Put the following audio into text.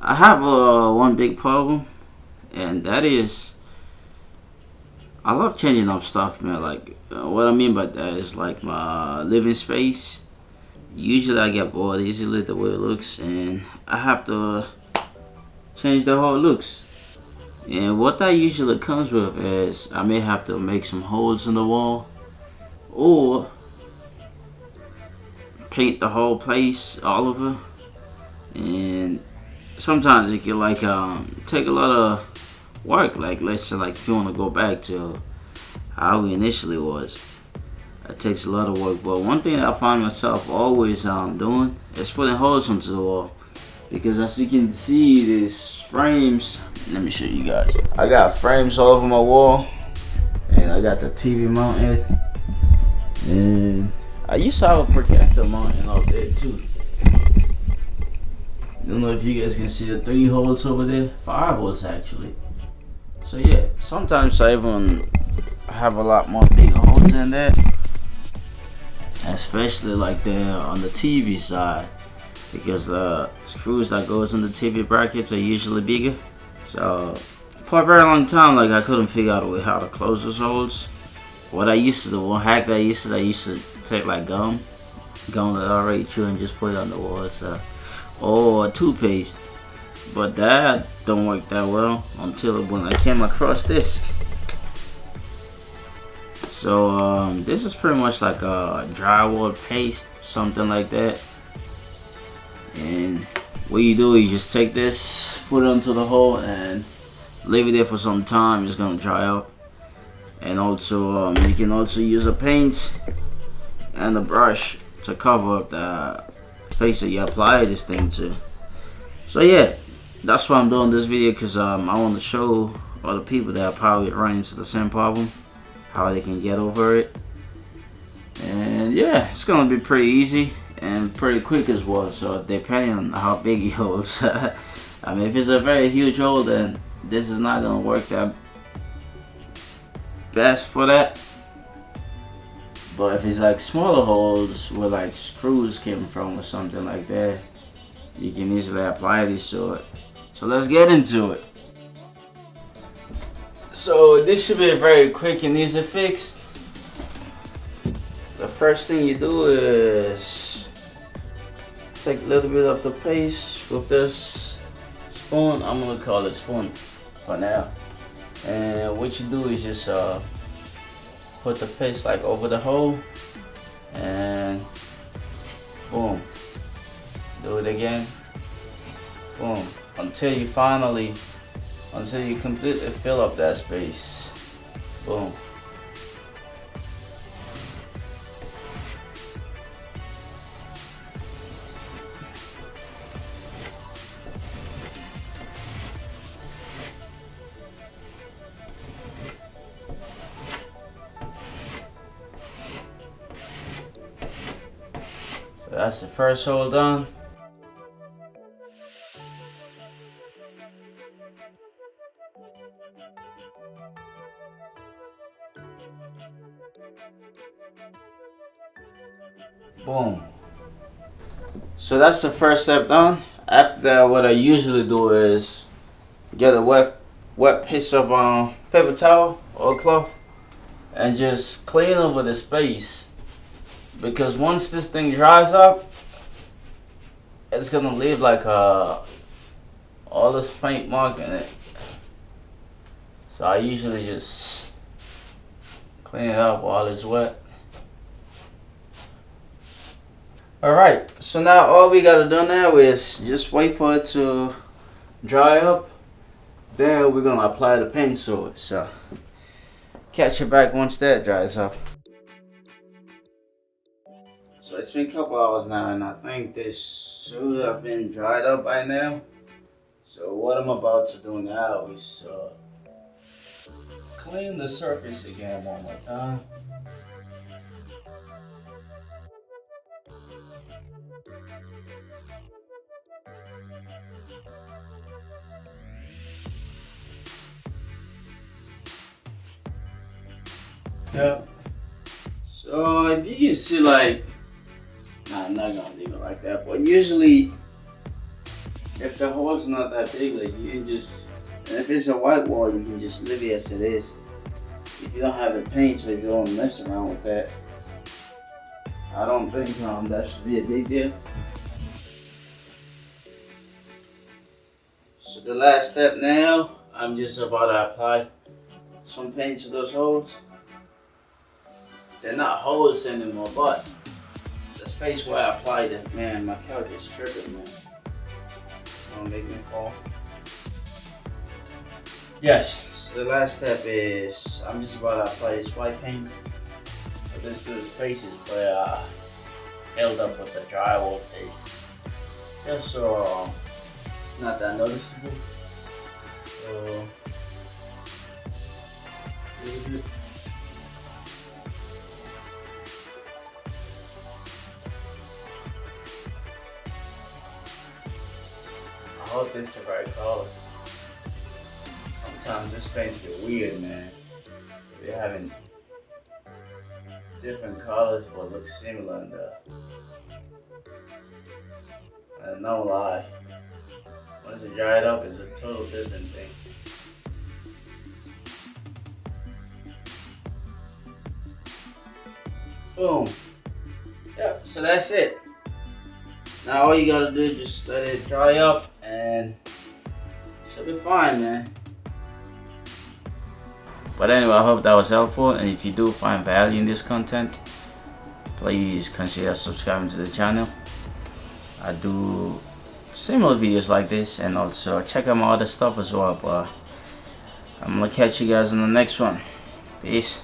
I have one big problem, and that is I love changing up stuff, man. Like what I mean by that is like my living space. Usually I get bored easily the way it looks, and I have to change the whole looks. And what that usually comes with is I may have to make some holes in the wall or paint the whole place all over. And sometimes it can like take a lot of work. Like let's say like if you want to go back to how we initially was, it takes a lot of work. But one thing that I find myself always doing is putting holes into the wall, because as you can see, these frames. Let me show you guys. I got frames all over my wall, and I got the TV mounted, and I used to have a projector mounted out there too. I don't know if you guys can see the 3 holes over there, 5 holes actually. So yeah, sometimes I even have a lot more big holes than that, especially like there on the TV side, because the screws that goes in the TV brackets are usually bigger. So for a very long time, like I couldn't figure out a way how to close those holes. What I used to do, one hack that I used to take like gum that I already chewed, and just put it on the wall. So, or toothpaste, but that don't work that well until when I came across this. So this is pretty much like a drywall paste, something like that. And what you do is you just take this, put it onto the hole, and leave it there for some time. It's gonna dry up. And also you can also use a paint and a brush to cover up the space that you apply this thing to. So yeah, that's why I'm doing this video, because I want to show other people that are probably running into the same problem, how they can get over it. And yeah, it's gonna be pretty easy and pretty quick as well. So depending on how big your holes. I mean, if it's a very huge hole, then this is not gonna work that best for that. But if it's like smaller holes where like screws came from or something like that, you can easily apply this to it. So let's get into it. So this should be a very quick and easy fix. The first thing you do is take a little bit of the paste with this spoon. I'm gonna call it spoon for now. And what you do is just put the paste like over the hole, and boom. Do it again. Boom. Until you completely fill up that space. Boom. So that's the first hole done. Boom. So that's the first step done. After that, what I usually do is get a wet piece of paper towel or cloth and just clean over the space, because once this thing dries up, it's gonna leave like all this paint mark in it. So I usually just clean it up while it's wet. Alright, so now all we gotta do now is just wait for it to dry up. Then we're gonna apply the paint to it. So catch you back once that dries up. So it's been a couple hours now, and I think this should have been dried up by now. So what I'm about to do now is clean the surface again one more time. Yep. So if you can see, like, nah, I'm not gonna leave it like that, but usually if the hole's not that big, like you can just, and if it's a white wall, you can just leave it as it is. If you don't have the paint, so if you don't mess around with that, I don't think that should be a big deal. So the last step now, I'm just about to apply some paint to those holes. They're not holes anymore, but the space where I applied it, man, my couch is tripping, man. Don't make me fall. Yes, so the last step is I'm just about to apply this white paint. So this to the spaces where I filled up with the drywall paste. Just so it's not that noticeable. So I hope this is the right color. Sometimes this paint's get weird, man. They're having different colors but look similar in the. And no lie. Once it dried up, it's a total different thing. Boom. Yep, so that's it. Now all you gotta do is just let it dry up and should be fine, man. But anyway, I hope that was helpful, and if you do find value in this content, please consider subscribing to the channel. I do similar videos like this, and also check out my other stuff as well. But I'm gonna catch you guys in the next one. Peace.